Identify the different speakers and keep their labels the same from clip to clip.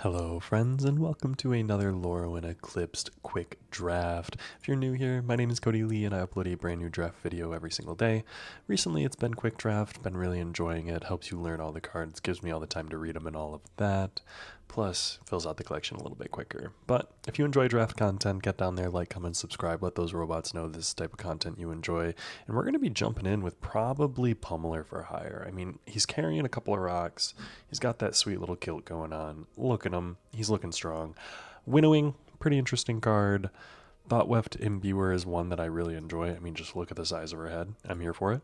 Speaker 1: Hello friends and welcome to another Lorwyn Eclipsed quick draft. If you're new here, my name is Cody Lee and I upload a brand new draft video every single day. Recently it's been quick draft, been really enjoying it, helps you learn all the cards, gives me all the time to read them and all of that. Plus fills out the collection a little bit quicker. But if you enjoy draft content, get down there, like, comment, subscribe, let those robots know this type of content you enjoy. And we're going to be jumping in with probably Pummeler for hire. I mean, he's carrying a couple of rocks. He's got that sweet little kilt going on. Look at him. He's looking strong. Winnowing, pretty interesting card. Thought Weft Imbuer is one that I really enjoy. I mean, just look at the size of her head. I'm here for it.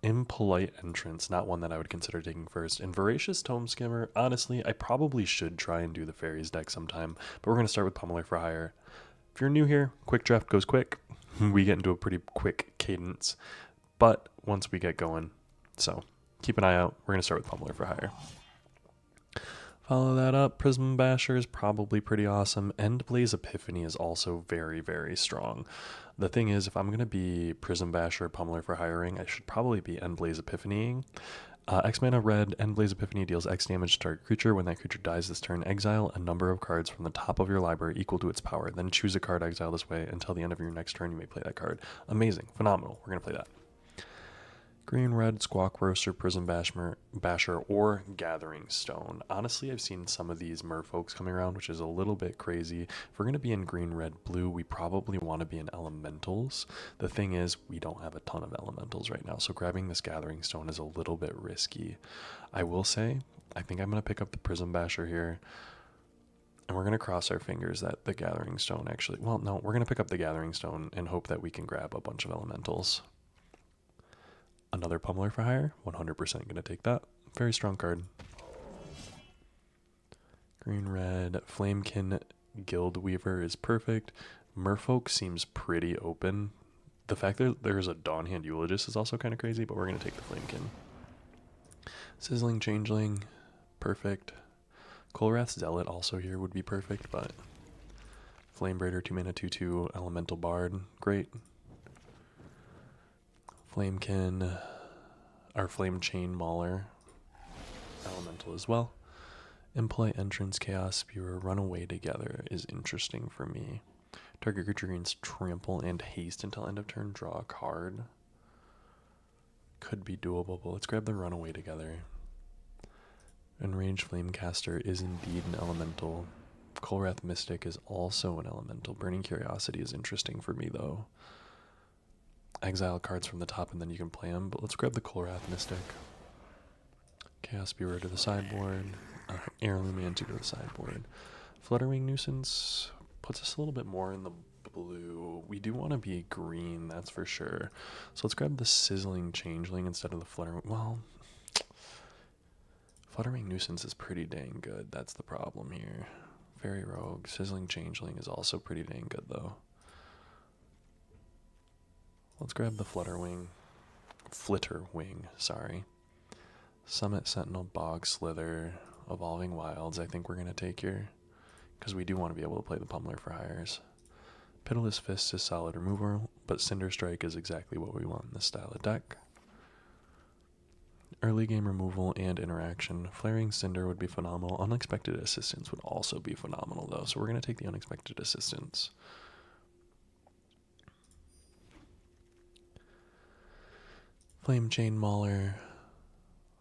Speaker 1: Impolite Entrance, not one that I would consider taking first. And Voracious Tome Skimmer, honestly, I probably should try and do the Fairies deck sometime. But we're going to start with Pummeler for hire. If you're new here, quick draft goes quick. We get into a pretty quick cadence. But once we get going, so keep an eye out. We're going to start with Pummeler for hire. Follow that up. Prism Basher is probably pretty awesome. Endblaze Epiphany is also very, very strong. The thing is, if I'm going to be Prism Basher Pummeler for hiring, I should probably be Endblaze Epiphanying. X mana red, Endblaze Epiphany deals X damage to target creature. When that creature dies this turn, exile a number of cards from the top of your library equal to its power. Then choose a card exile this way. Until the end of your next turn, you may play that card. Amazing. Phenomenal. We're going to play that. Green, red, Squawk Roaster, Prism Basher, or Gathering Stone. Honestly, I've seen some of these merfolks coming around, which is a little bit crazy. If we're going to be in green, red, blue, we probably want to be in elementals. The thing is, we don't have a ton of elementals right now, so grabbing this Gathering Stone is a little bit risky. I will say, I think I'm going to pick up the Prism Basher here. And we're going to cross our fingers that the Gathering Stone actually... Well, no, we're going to pick up the Gathering Stone and hope that we can grab a bunch of elementals. Another Pummeler for hire, 100% going to take that. Very strong card. Green, red, Flamekin Guild Weaver is perfect. Merfolk seems pretty open. The fact that there's a Dawnhand Eulogist is also kind of crazy, but we're going to take the Flamekin. Sizzling Changeling, perfect. Kolrath's Zealot also here would be perfect, but Flamebraider, 2 mana, 2/2, Elemental Bard, great. Flamekin, our Flame Chain Mauler, elemental as well. Impolite Entrance, Chaos Spewer, Run Away Together is interesting for me. Target creature gains Trample and Haste until end of turn, draw a card. Could be doable, but let's grab the Run Away Together. Enraged Flamecaster is indeed an elemental. Kolrath Mystic is also an elemental. Burning Curiosity is interesting for me though. Exile cards from the top and then you can play them, but let's grab the Kolrath Mystic. Chaos Spewer to the sideboard. Heirloom Mantu to the sideboard. Flutterwing Nuisance puts us a little bit more in the blue. We do want to be green, that's for sure. So let's grab the Sizzling Changeling instead of the Fluttering. Well, Fluttering Nuisance is pretty dang good. That's the problem here. Fairy Rogue. Sizzling Changeling is also pretty dang good though. Let's grab the Flitterwing, sorry. Summit Sentinel, Bog Slither, Evolving Wilds, I think we're going to take here. Because we do want to be able to play the Pummeler for hires. Pitiless Fist is solid removal, but Cinder Strike is exactly what we want in this style of deck. Early game removal and interaction. Flaring Cinder would be phenomenal. Unexpected Assistance would also be phenomenal though, so we're going to take the Unexpected Assistance. Flame Chain Mauler.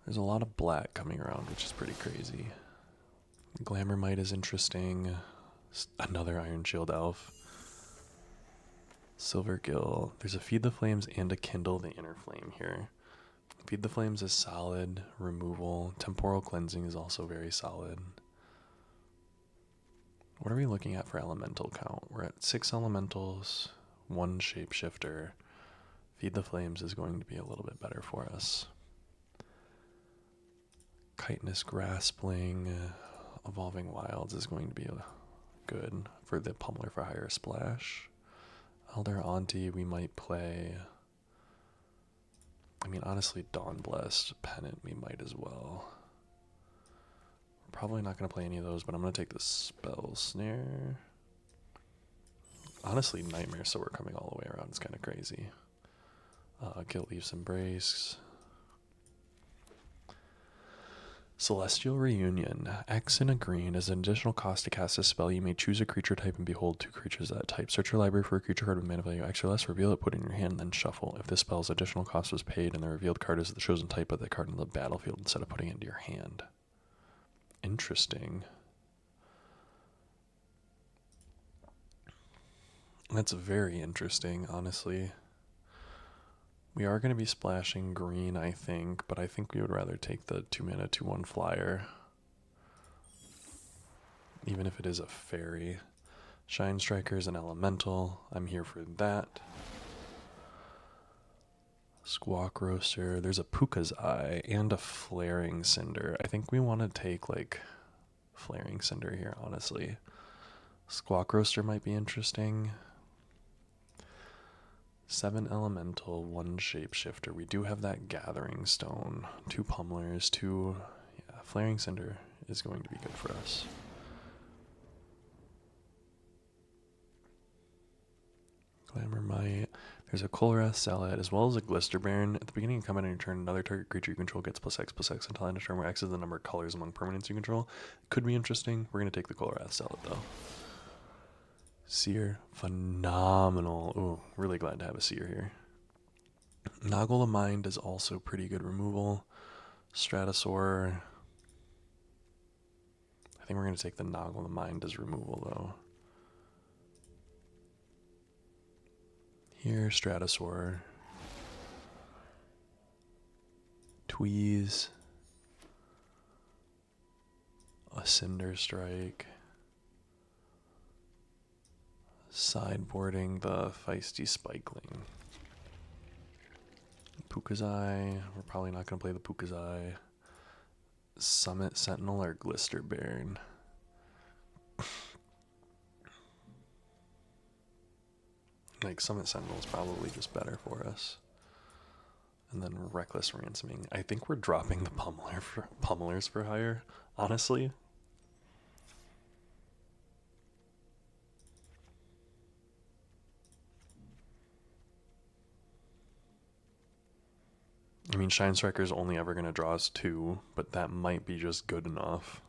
Speaker 1: There's a lot of black coming around, which is pretty crazy. Glamour Might is interesting. Another Iron Shield Elf. Silver Gill. There's a Feed the Flames and a Kindle the Inner Flame here. Feed the Flames is solid. Removal. Temporal Cleansing is also very solid. What are we looking at for elemental count? We're at 6 elementals, 1 shapeshifter. Feed the Flames is going to be a little bit better for us. Chitinous Graspling, Evolving Wilds is going to be good for the Pummeler for hire splash. Elder Auntie we might play. I mean, honestly, Dawnblessed Pennant we might as well. We're probably not going to play any of those, but I'm going to take the Spell Snare. Honestly, Nightmare So we're coming all the way around. It's kind of crazy. Guilt Leaf's Embrace. Celestial Reunion. X and a green. As an additional cost to cast a spell, you may choose a creature type and behold 2 creatures of that type. Search your library for a creature card with mana value X or less, reveal it, put it in your hand, then shuffle. If this spell's additional cost was paid and the revealed card is the chosen type of the card in the battlefield instead of putting it into your hand. Interesting. That's very interesting, honestly. We are going to be splashing green, I think, but I think we would rather take the 2 mana 2/1 flyer. Even if it is a fairy. Shine Striker is an elemental. I'm here for that. Squawk Roaster. There's a Puka's Eye and a Flaring Cinder. I think we want to take, like, Flaring Cinder here, honestly. Squawk Roaster might be interesting. 7 elemental, 1 shapeshifter. We do have that Gathering Stone. 2 pummelers, 2... Yeah, Flaring Cinder is going to be good for us. Glamour Might. There's a Kolrath Salad as well as a Glister Baron. At the beginning of combat on your turn, another target creature you control gets +X/+X until end of turn, where X is the number of colors among permanents you control. Could be interesting. We're going to take the Kolrath Salad, though. Seer. Phenomenal. Ooh, really glad to have a Seer here. Noggle of Mind is also pretty good removal. Stratosaur. I think we're going to take the Noggle of Mind as removal, though. Here, Stratosaur. Tweeze. A Cinder Strike. Sideboarding the Feisty Spikeling. Puka's Eye. We're probably not going to play the Puka's Eye. Summit Sentinel or Glister Baron. Like, Summit Sentinel is probably just better for us. And then Reckless Ransoming. I think we're dropping the Pummelers for hire, honestly. I mean, Shine Striker is only ever going to draw us 2, but that might be just good enough.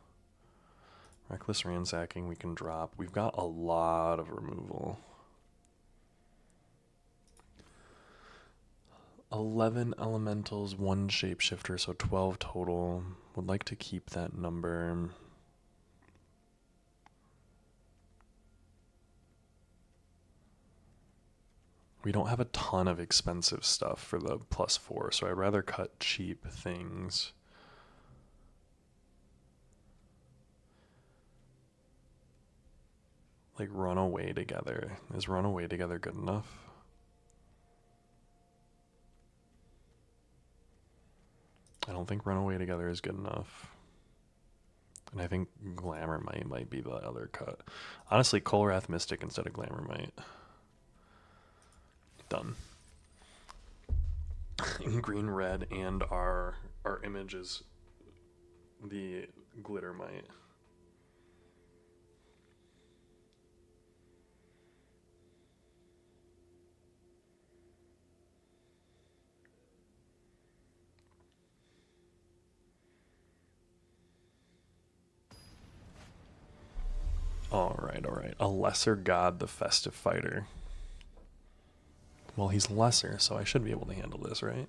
Speaker 1: Reckless Ransacking we can drop. We've got a lot of removal. 11 elementals, 1 shapeshifter, so 12 total. Would like to keep that number. We don't have a ton of expensive stuff for the +4, so I'd rather cut cheap things. Like Run Away Together. Is Run Away Together good enough? I don't think Run Away Together is good enough. And I think Glamour might be the other cut. Honestly, Kolrath Mystic instead of Glamour Might. Done. In green, red, and our image is the Glitter Might. Alright. A Lesser God, the Festive Fighter. Well, he's lesser, so I should be able to handle this, right?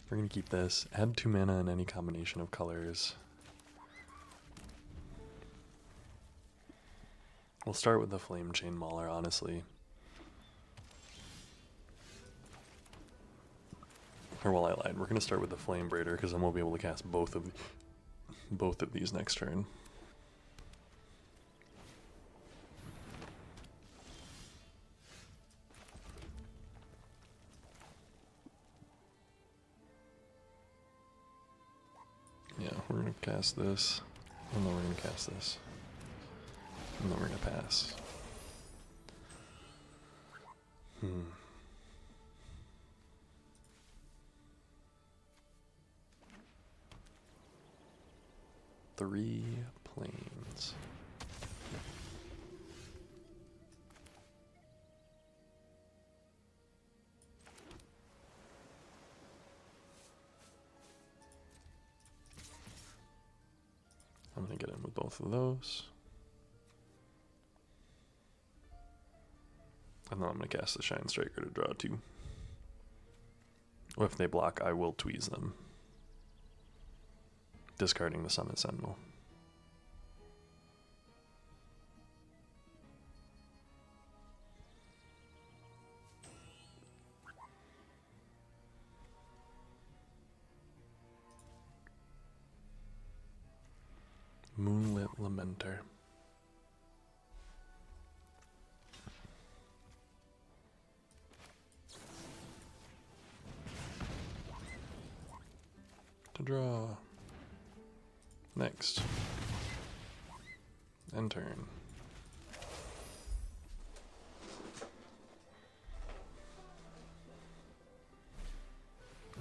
Speaker 1: We're going to keep this. Add 2 mana in any combination of colors. We'll start with the Flame Chain Mauler, honestly. Or, well, I lied. We're going to start with the Flame Braider, because then we'll be able to cast both of these next turn. Yeah, we're going to cast this, and then we're going to cast this, and then we're going to pass. Three planes. I'm going to get in with both of those. And then I'm going to cast the Shine Striker to draw 2. Or if they block, I will tweeze them. Discarding the Summit Sentinel. Moonlit Lamenter. To draw. Next. End turn.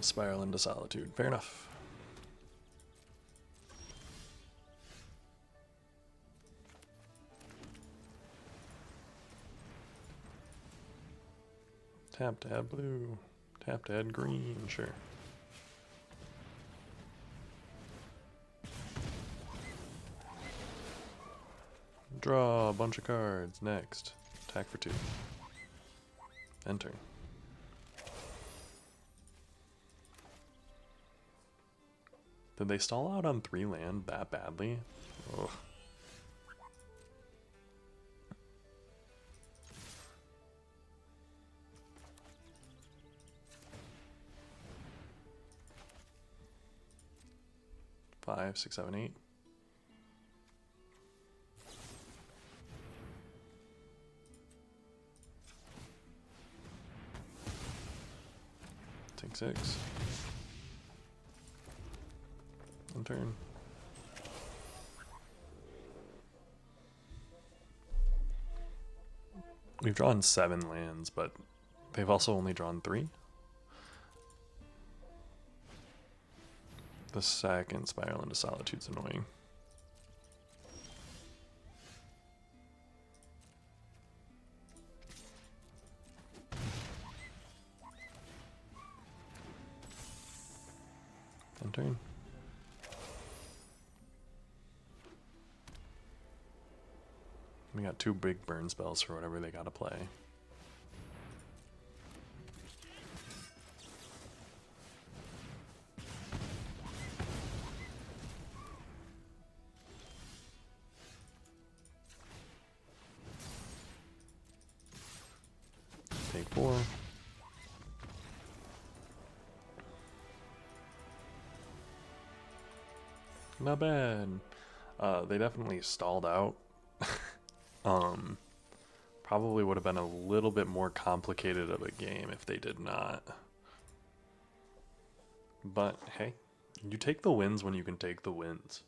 Speaker 1: Spiral into Solitude. Fair enough. Tap to add blue. Tap to add green. Sure. Draw a bunch of cards. Next. Attack for 2. Enter. Did they stall out on 3 land that badly? Ugh. Five, 6, 7, 8. Take 6. End turn. We've drawn 7 lands, but they've also only drawn 3. The second Spiral into Solitude's annoying. End turn. We got 2 big burn spells for whatever they gotta play. Take 4. Not bad. They definitely stalled out. Probably would have been a little bit more complicated of a game if they did not. But hey, you take the wins when you can take the wins.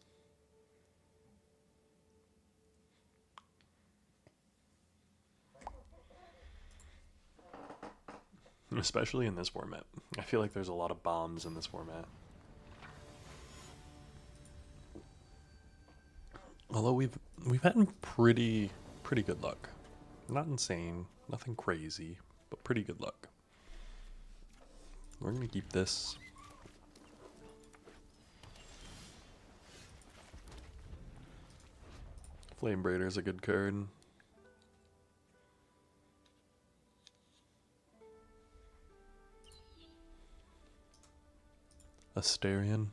Speaker 1: Especially in this format. I feel like there's a lot of bombs in this format. Although we've had pretty good luck. Not insane, nothing crazy, but pretty good luck. We're gonna keep this. Flame Braider's a good card. Asterion.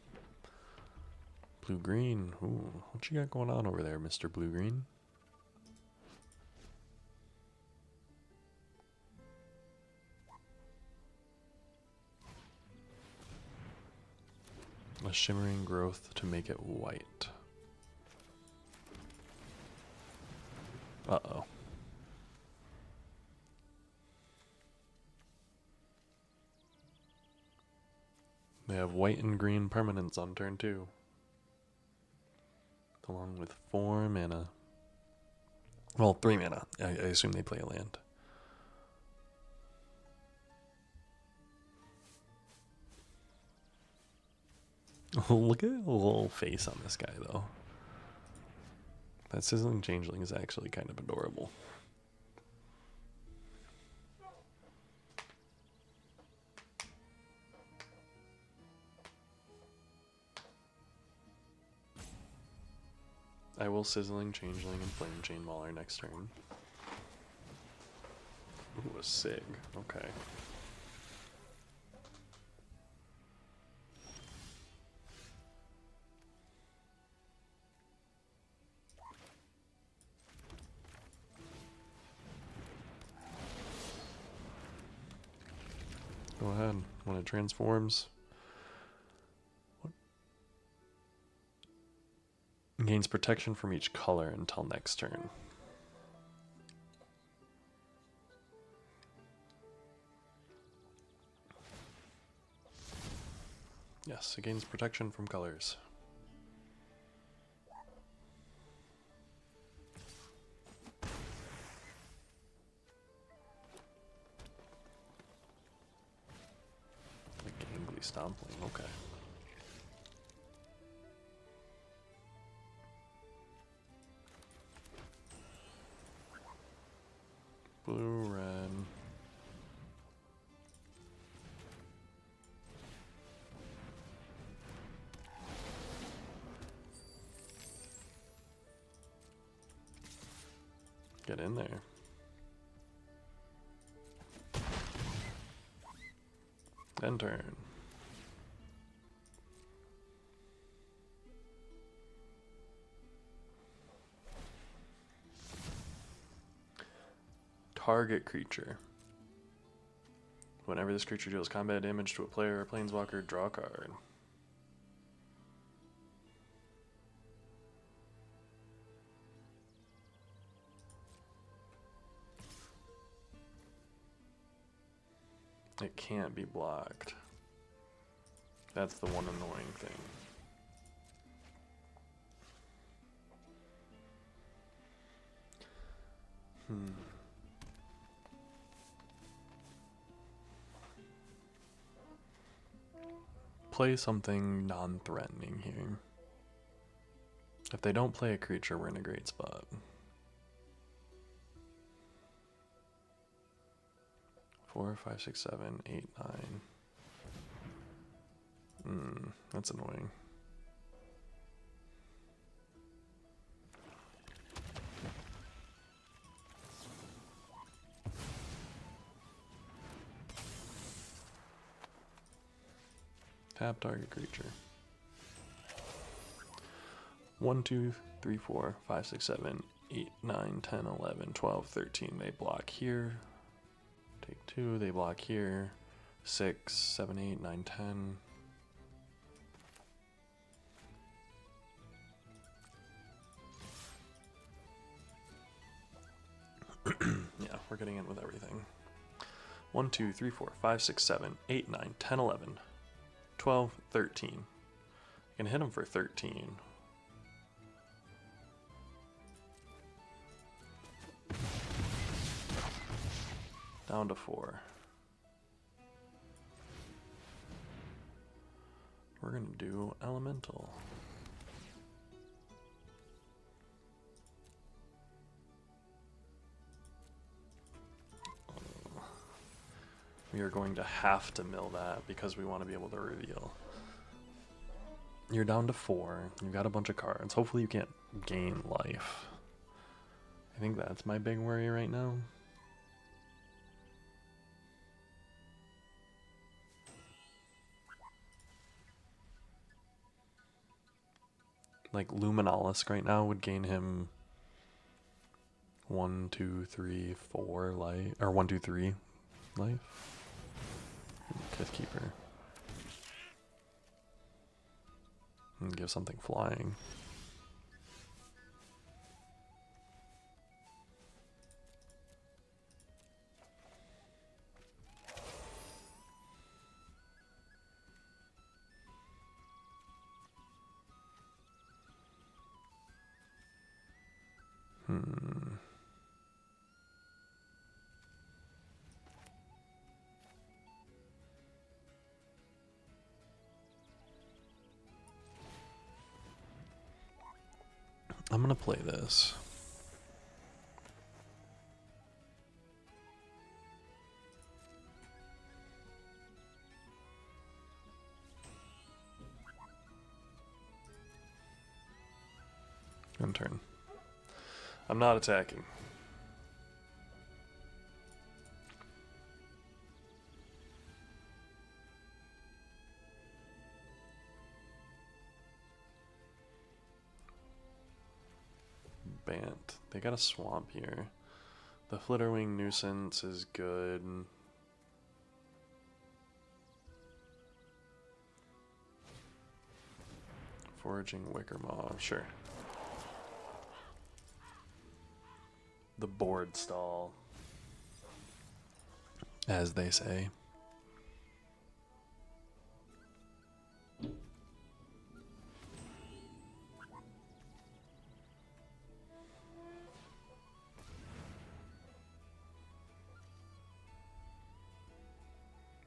Speaker 1: Blue-green. Ooh, what you got going on over there, Mr. Blue-green? A shimmering growth to make it white. Uh-oh. They have white and green permanents on turn 2. Along with 4 mana. Well, 3 mana. I assume they play a land. Look at the little face on this guy, though. That Sizzling Changeling is actually kind of adorable. I will Sizzling Changeling and Flame Chain Mauler next turn. Ooh, a Sig. Okay. Go ahead. When it transforms, gains protection from each color until next turn. Yes, it gains protection from colors. A gangly stompling, okay. Blue, red. Get in there. End turn. Target creature. Whenever this creature deals combat damage to a player or planeswalker, draw a card. It can't be blocked. That's the one annoying thing. Play something non-threatening here. If they don't play a creature, we're in a great spot. 4, 5, 6, 7, 8, 9. That's annoying. Tap target creature. 1, 2, 3, 4, 5, 6, 7, 8, 9, 10, 11, 12, 13. They block here. Take 2. They block here. 6, 7, 8, 9, 10. Yeah, we're getting in with everything. 1, 2, 3, 4, 5, 6, 7, 8, 9, 10, 11, 12, 13. I can hit him for 13. Down to 4. We're gonna do Elemental. We are going to have to mill that because we want to be able to reveal. You're down to 4. You've got a bunch of cards. Hopefully you can't gain life. I think that's my big worry right now. Like Luminalisk right now would gain him 1, 2, 3, 4 life, or 1, 2, 3 life. Kithkeeper. And give something flying. I'm gonna play this. End turn. I'm not attacking. Bant. They got a swamp here. The Flitterwing Nuisance is good. Foraging Wickermaw, sure. The board stall, as they say.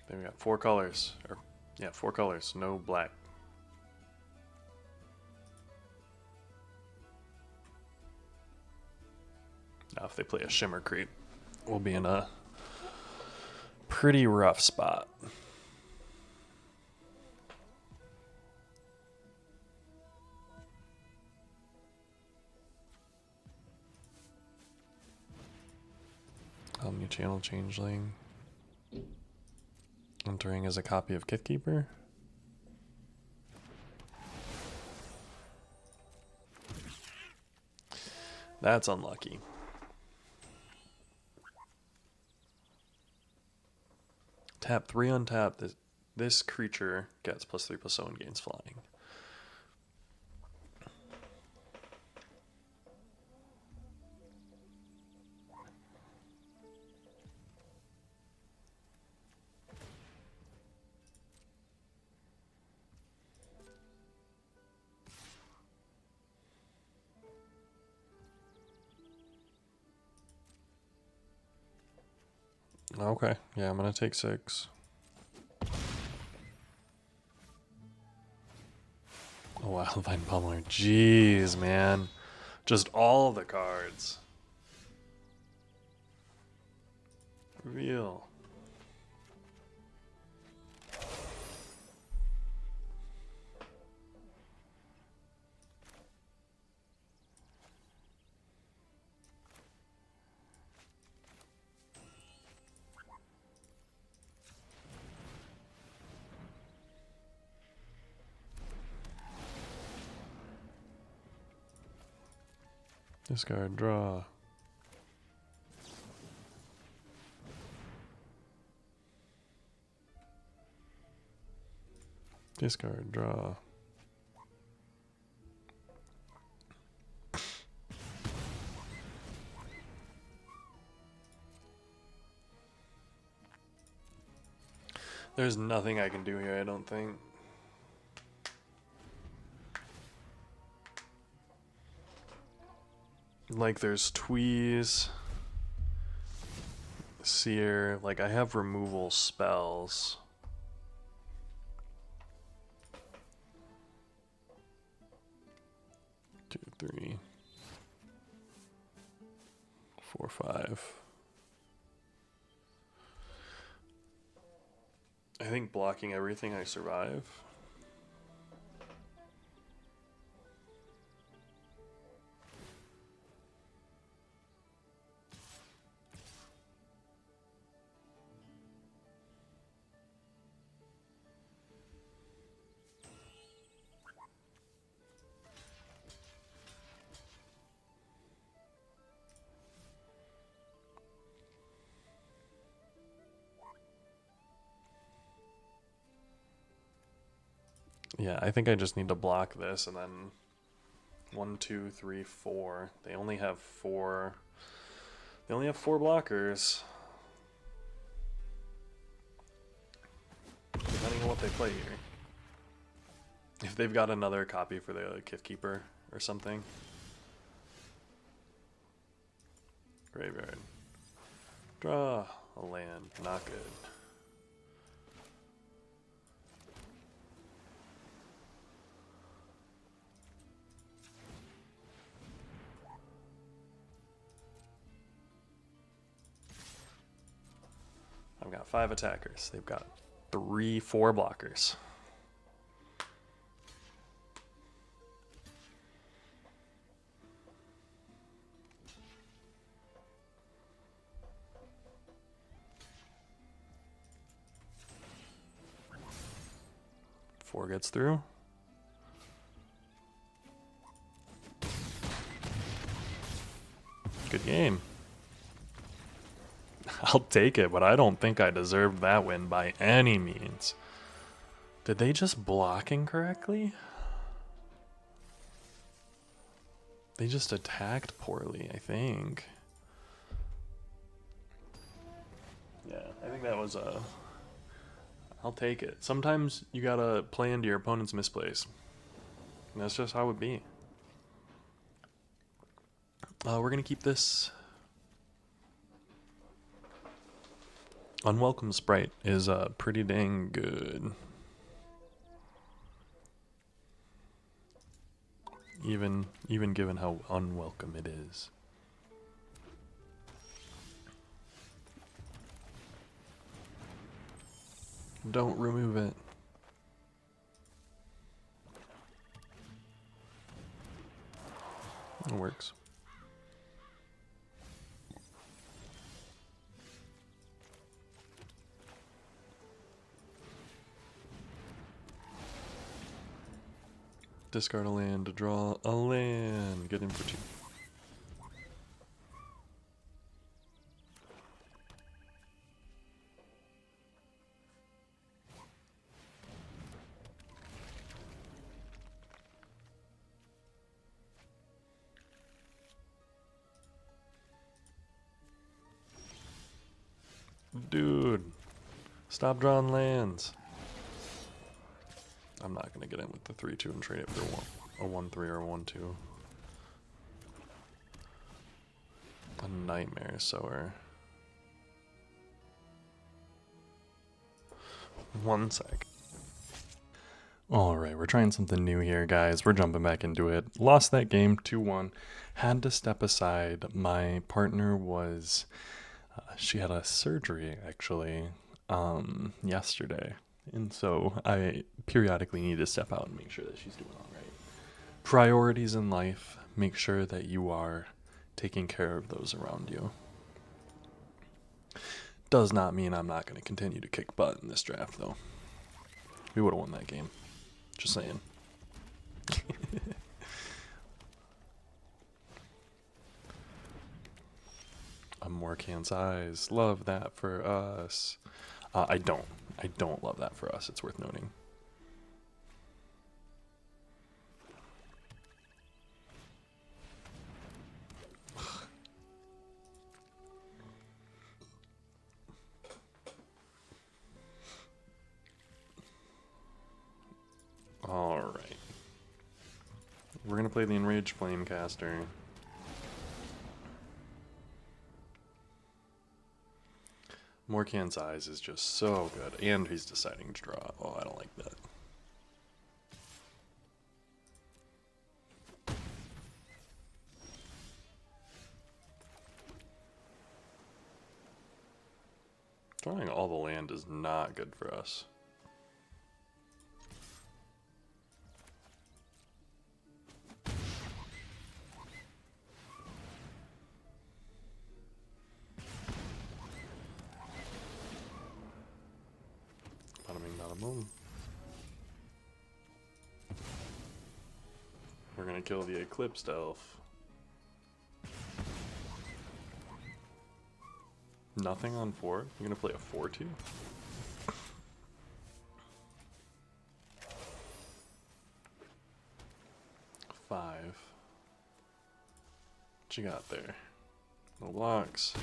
Speaker 1: Then we got 4 colors, or yeah, 4 colors, no black. Now if they play a Shimmer Creep, we'll be in a pretty rough spot. Omni-channel Changeling. Entering as a copy of Kithkeeper. That's unlucky. Tap 3 untap. This creature gets +3/+0 and gains flying. Okay, yeah, I'm gonna take 6. Oh, Wildvine Pummeler. Jeez, man. Just all the cards. Real. Discard, draw. Discard, draw. There's nothing I can do here, I don't think. Like, there's Tweeze, Seer, like, I have removal spells. Two, 3, 4, 5. I think blocking everything, I survive. Yeah, I think I just need to block this and then 1, 2, 3, 4. They only have 4. They only have 4 blockers. Depending on what they play here. If they've got another copy for the Kithkeeper or something. Graveyard. Draw a land. Not good. I've got 5 attackers. They've got 3, 4 blockers. 4 gets through. Good game. I'll take it, but I don't think I deserved that win by any means. Did they just block incorrectly? They just attacked poorly, I think. Yeah, I think that was a... I'll take it. Sometimes you gotta play into your opponent's misplays. And that's just how it be. We're gonna keep this. Unwelcome Sprite is pretty dang good. Even given how unwelcome it is. Don't remove it. It works. Discard a land to draw a land. Get in for 2. Dude, stop drawing lands. I'm not going to get in with the 3-2 and trade it for a 1-3 or a 1-2. A Nightmare Sower. 1 sec. Alright, we're trying something new here, guys. We're jumping back into it. Lost that game 2-1. Had to step aside. My partner was... she had a surgery, actually, yesterday. And so I periodically need to step out and make sure that she's doing all right. Priorities in life. Make sure that you are taking care of those around you. Does not mean I'm not going to continue to kick butt in this draft, though. We would have won that game. Just saying. A Morkan's Eyes. Love that for us. I don't love that for us. It's worth noting. All right. We're going to play the Enraged Flamecaster. Morkan's Eyes is just so good. And he's deciding to draw. Oh, I don't like that. Drawing all the land is not good for us. We're gonna kill the Eclipsed elf. Nothing on 4? You're gonna play a 4-2? Five. What you got there? No blocks.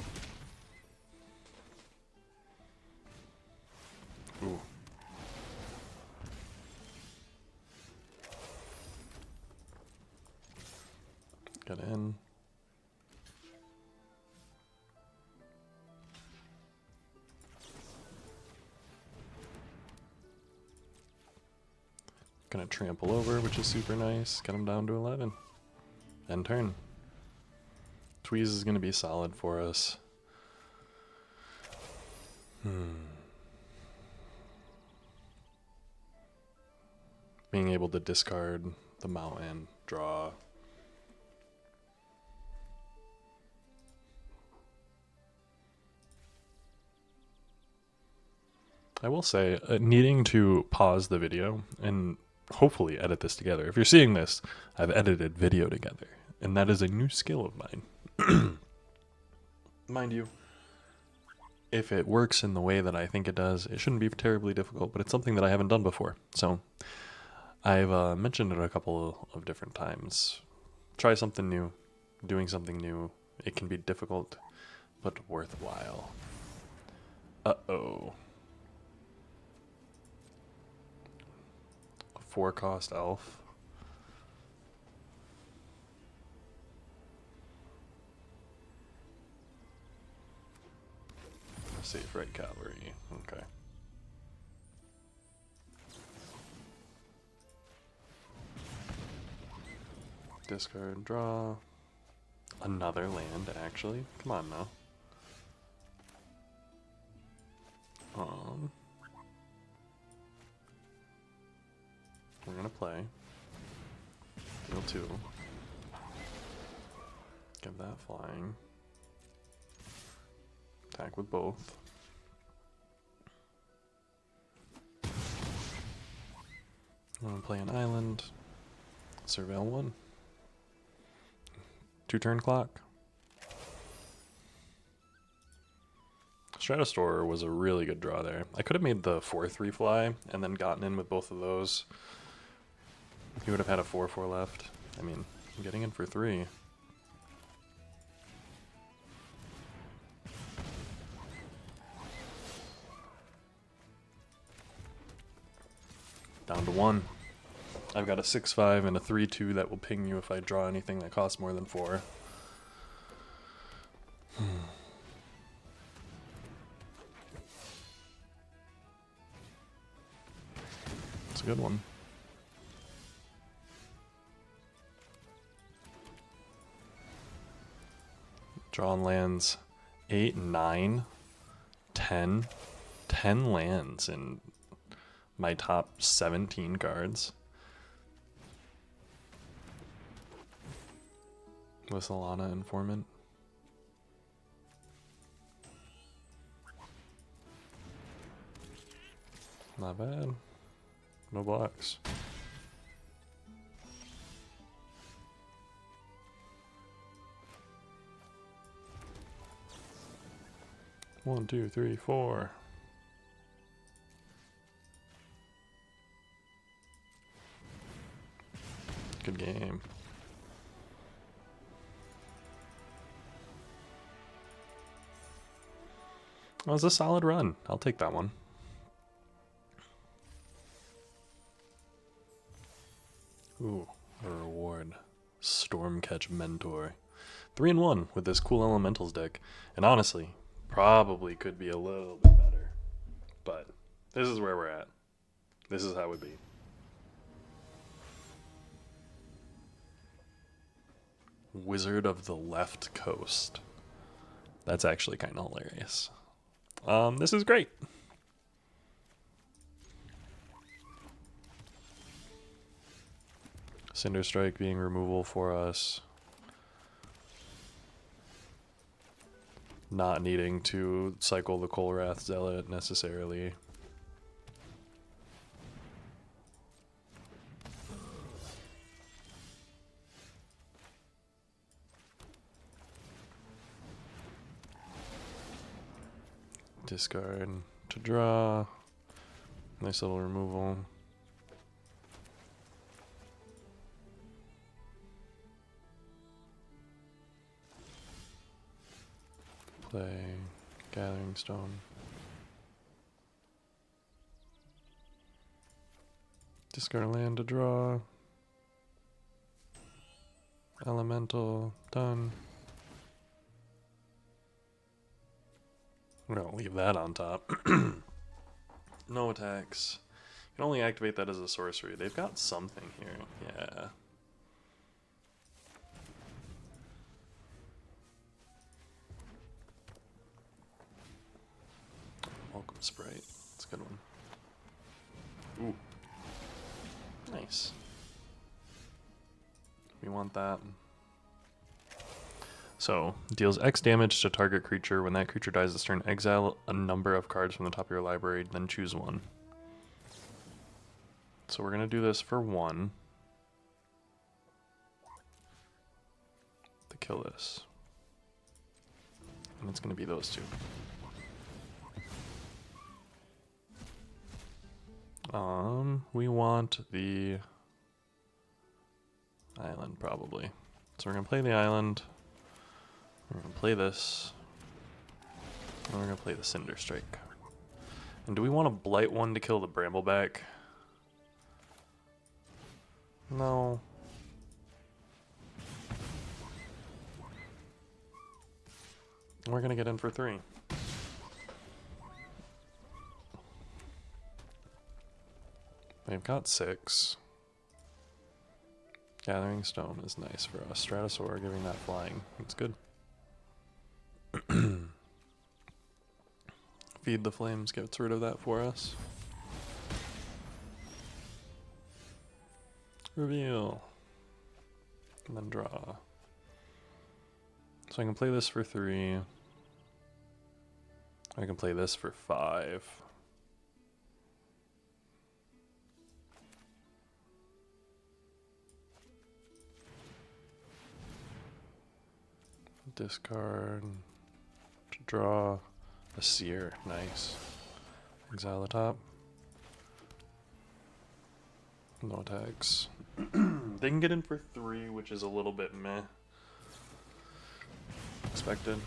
Speaker 1: Ooh. Get in. Gonna trample over, which is super nice. Get him down to 11. End turn. Tweez is gonna be solid for us. Being able to discard the mountain, draw. I will say, needing to pause the video and hopefully edit this together. If you're seeing this, I've edited video together, and that is a new skill of mine. Mind you, if it works in the way that I think it does, it shouldn't be terribly difficult, but it's something that I haven't done before. So I've mentioned it a couple of different times. Try something new, doing something new. It can be difficult, but worthwhile. Uh-oh. 4-cost elf. Safe right cavalry. Okay. Discard, draw. Another land, actually. Come on now. We're gonna play. Deal 2. Give that flying. Attack with both. I'm gonna play an island. Surveil 1. 2-turn clock. Stratostore was a really good draw there. I could have made the 4-3 fly and then gotten in with both of those. He would have had a 4-4 left. I mean, I'm getting in for 3. Down to 1. I've got a 6-5 and a 3-2 that will ping you if I draw anything that costs more than 4. It's a good one. Drawn lands 8, 9, 10. 10 lands in my top 17 cards. With Alana Informant. Not bad. No blocks. One, two, three, 4. Good game. That was a solid run. I'll take that one. Ooh, a reward. Stormcatch Mentor. 3-1 with this cool elementals deck. And honestly, probably could be a little bit better. But this is where we're at. This is how it would be. Wizard of the Left Coast. That's actually kind of hilarious. This is great. Cinder Strike being removal for us. Not needing to cycle the Kolrath Zealot necessarily. Discard to draw. Nice little removal. Play Gathering Stone. Discard land to draw. Elemental, done. We're gonna leave that on top. No attacks. You can only activate that as a sorcery. They've got something here. Yeah. Welcome Sprite. That's a good one. Ooh. Nice. We want that. So, deals X damage to target creature. When that creature dies this turn, exile a number of cards from the top of your library, then choose one. So we're going to do this for 1. To kill this. And it's going to be those 2. We want the island, probably. So we're going to play the island. We're going to play this. And we're going to play the Cinder Strike. And do we want to blight one to kill the Brambleback? No. We're going to get in for 3. They've got 6. Gathering Stone is nice for us. Stratosaur giving that flying. It's good. Feed the Flames gets rid of that for us. Reveal. And then draw. So I can play this for 3. I can play this for 5. Discard to draw a Seer. Nice. Exile the top. No attacks. They can get in for 3, which is a little bit meh. Expected.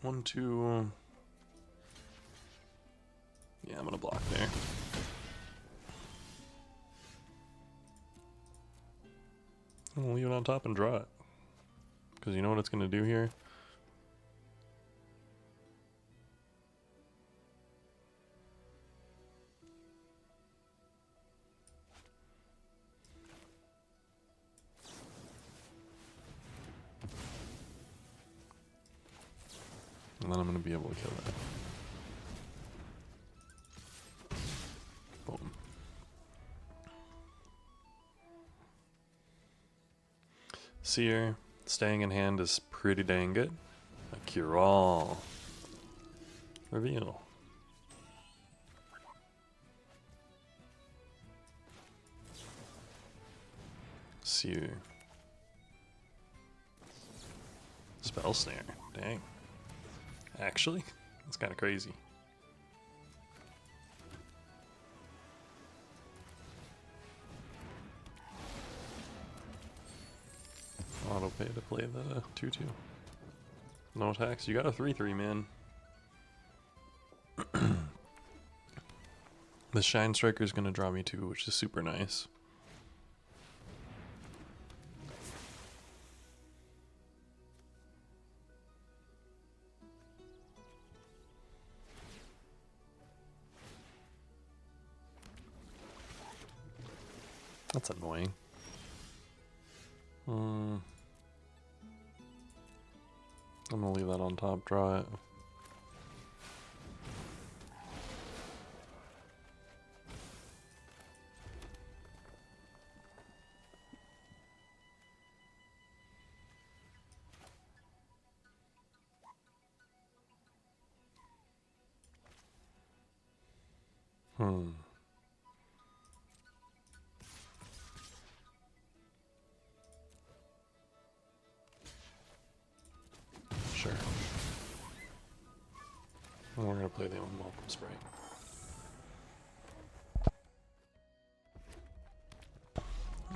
Speaker 1: One, 2. Yeah, I'm gonna block there. I'm gonna leave it on top and draw it. Because you know what it's gonna do here? And then I'm gonna be able to kill that. Boom. Seer, staying in hand is pretty dang good. A Cure All. Reveal. Seer. Spell Snare. Dang. Actually, that's kind of crazy. Auto pay to play the 2/2. No attacks. You got a 3/3, man. The Shine Striker is going to draw me 2, which is super nice. That's annoying. I'm gonna leave that on top, draw it. Sure. And we're gonna play the Unwelcome Spray.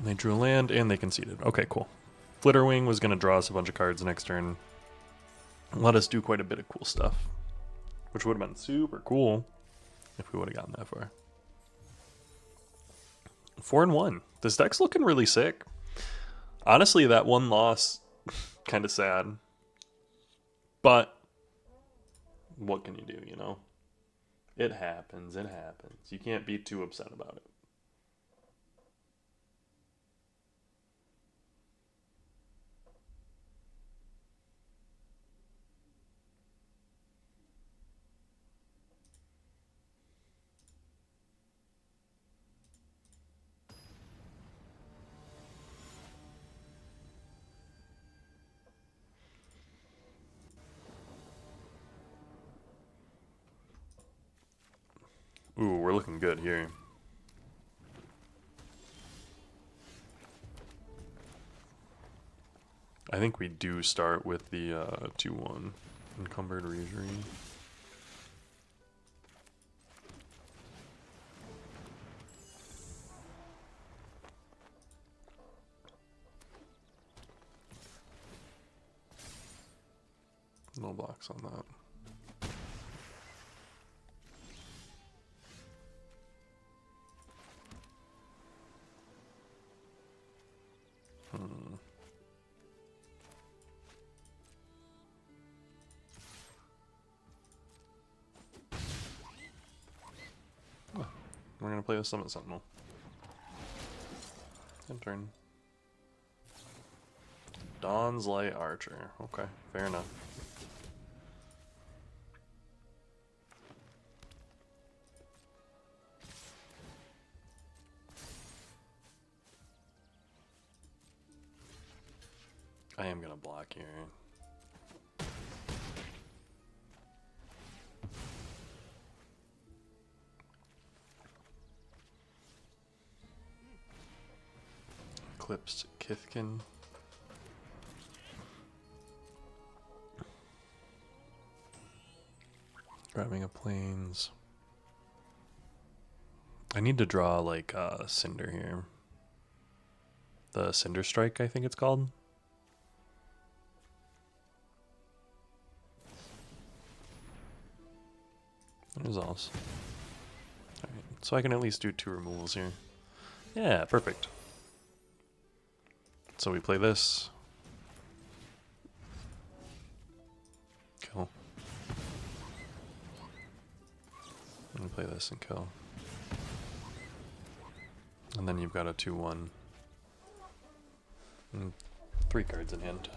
Speaker 1: They drew a land and they conceded. Okay, cool. Flitterwing was gonna draw us a bunch of cards next turn. Let us do quite a bit of cool stuff. Which would have been super cool if we would have gotten that far. 4-1. This deck's looking really sick. Honestly, that one loss, kind of sad. But what can you do, you know? It happens, it happens. You can't be too upset about it. Ooh, we're looking good here. I think we do start with the 2-1 Encumbered Reesery. No blocks on that. We're gonna play the Summit Sentinel. End turn. Dawn's Light Archer. Okay, fair enough. I am gonna block here. Eclipsed Kithkin. Grabbing a plains. I need to draw like Cinder here. The Cinder Strike, I think it's called. There's also. Alright, so I can at least do 2 removals here. Yeah, perfect. So we play this. Kill. And we play this and kill. And then you've got a 2-1. And 3 cards in hand.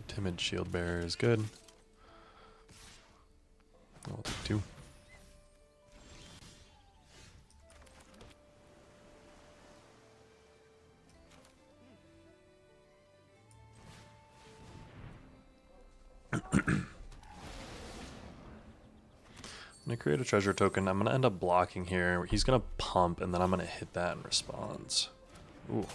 Speaker 1: Timid Shield Bearer is good. I'll take 2. I'm gonna create a treasure token. I'm gonna end up blocking here. He's gonna pump, and then I'm gonna hit that in response. Ooh.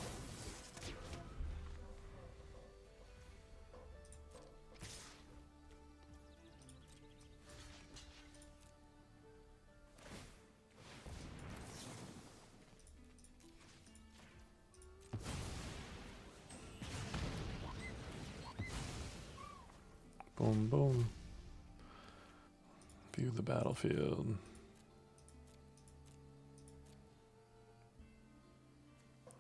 Speaker 1: Boom, boom. View the battlefield.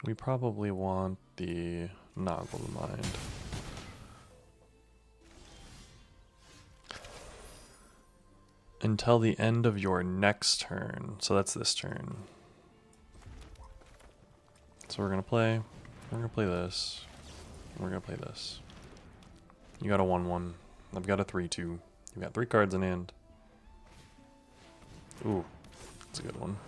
Speaker 1: We probably want the Noggle to Mind. Until the end of your next turn. So that's this turn. So we're gonna play this. We're gonna play this. You got a 1-1. I've got a 3-2. You've got 3 cards in hand. Ooh, that's a good one.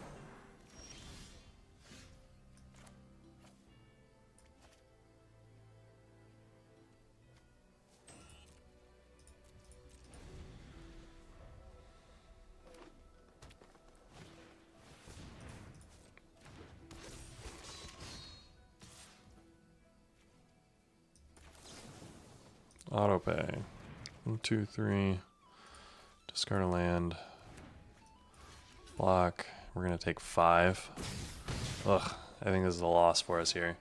Speaker 1: Auto pay. 1, 2, 3. Discard a land. Block. We're gonna take 5. Ugh, I think this is a loss for us here.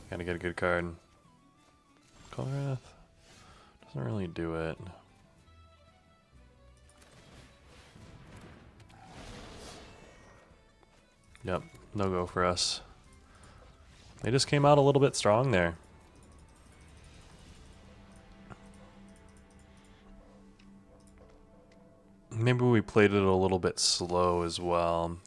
Speaker 1: Gotta get a good card. Coloreth doesn't really do it. Yep, no go for us. They just came out a little bit strong there. Maybe we played it a little bit slow as well.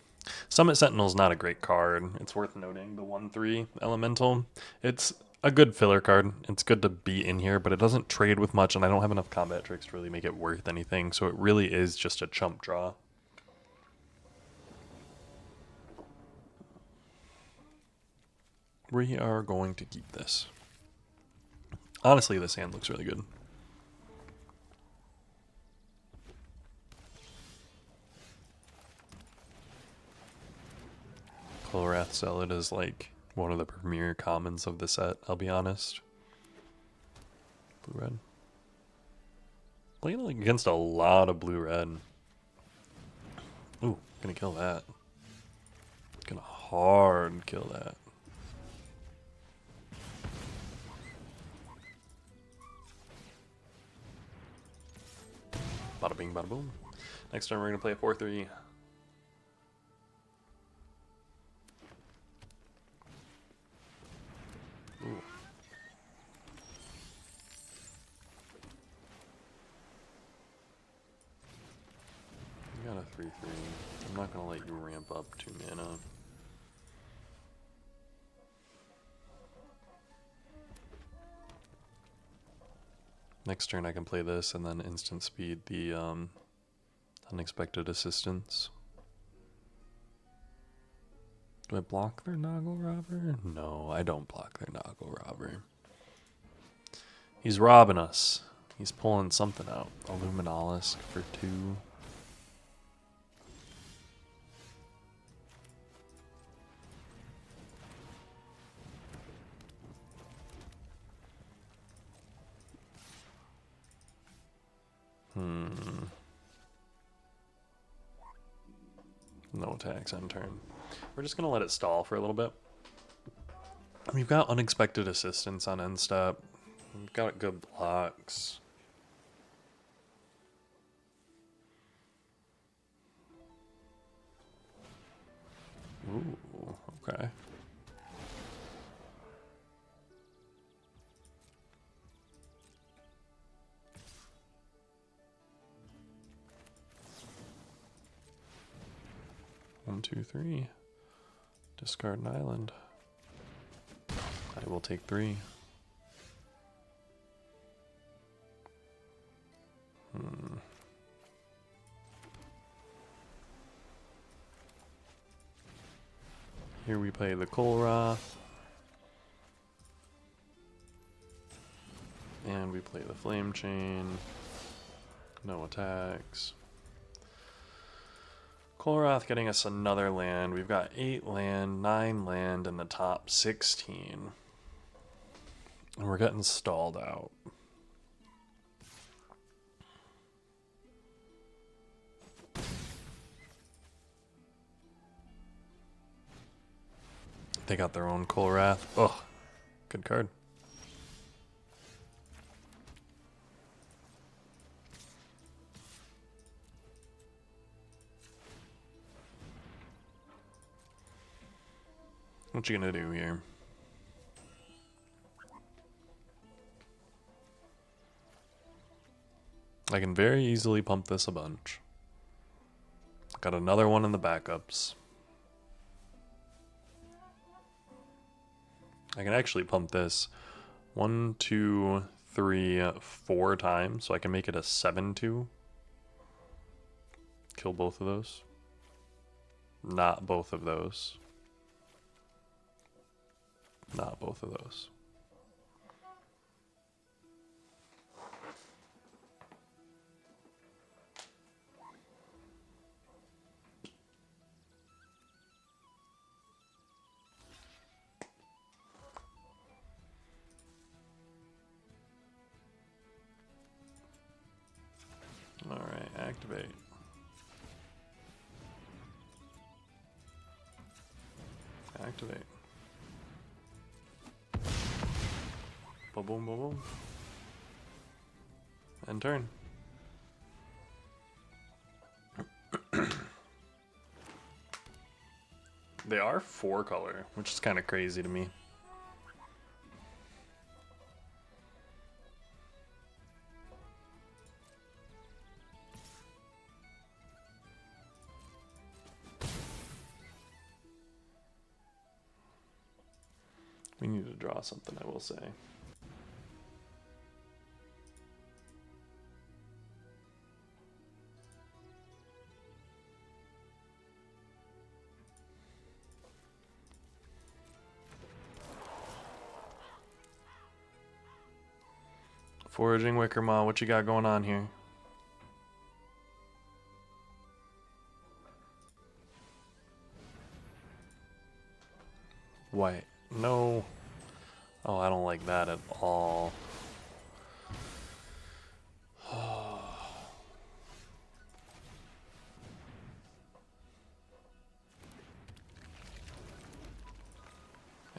Speaker 1: Summit Sentinel's not a great card. It's worth noting, the 1/3 Elemental. It's a good filler card. It's good to be in here, but it doesn't trade with much, and I don't have enough combat tricks to really make it worth anything, so it really is just a chump draw. We are going to keep this. Honestly, this hand looks really good. Colwrath Zealot is like one of the premier commons of the set, I'll be honest. Blue-red. Playing like against a lot of blue-red. Ooh, gonna kill that. Gonna hard kill that. Bada bing, bada boom. Next turn we're gonna play a 4-3. Ooh. You got a 3-3. I'm not gonna let you ramp up 2 mana. Next turn I can play this and then instant speed the unexpected assistance. Do I block their Noggle Robber? No, I don't block their Noggle Robber. He's robbing us. He's pulling something out. Illuminalisk for 2. No attacks on turn. We're just gonna let it stall for a little bit. We've got unexpected assistance on end step. We've got good blocks. Ooh, okay. One, two, three. Discard an island. I will take 3. Here we play the Colwrath. And we play the Flame Chain. No attacks. Colwrath getting us another land. We've got 8 land, 9 land in the top 16. And we're getting stalled out. They got their own Colwrath. Oh, good card. What you gonna do here? I can very easily pump this a bunch. Got another one in the backups. I can actually pump this 1, 2, 3, 4 times, so I can make it a 7-2. Kill both of those. Not both of those. Not both of those. Alright, activate. Activate. Boom, boom, boom, boom. And turn. They are 4 color, which is kind of crazy to me. We need to draw something, I will say. Foraging Wickermaw, what you got going on here? white. No. Oh, I don't like that at all.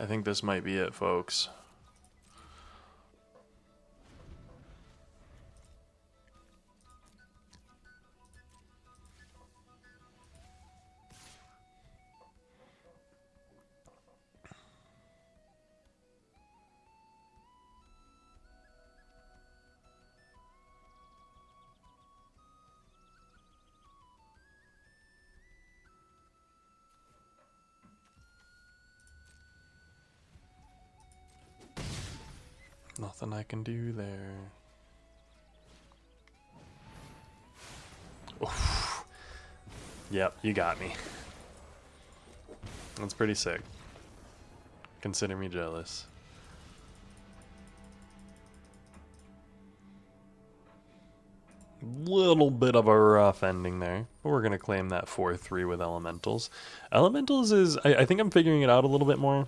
Speaker 1: I think this might be it, folks. Nothing I can do there. Oof. Yep, you got me. That's pretty sick. Consider me jealous. Little bit of a rough ending there, but we're going to claim that 4-3 with Elementals. Elementals is, I think I'm figuring it out a little bit more.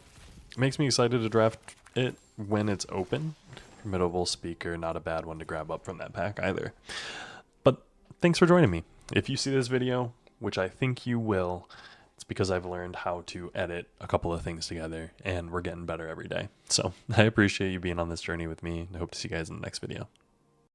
Speaker 1: It makes me excited to draft it when it's open. Formidable Speaker, not a bad one to grab up from that pack either. But thanks for joining me. If you see this video, which I think you will, it's because I've learned how to edit a couple of things together, and we're getting better every day. So I appreciate you being on this journey with me, and I hope to see you guys in the next video.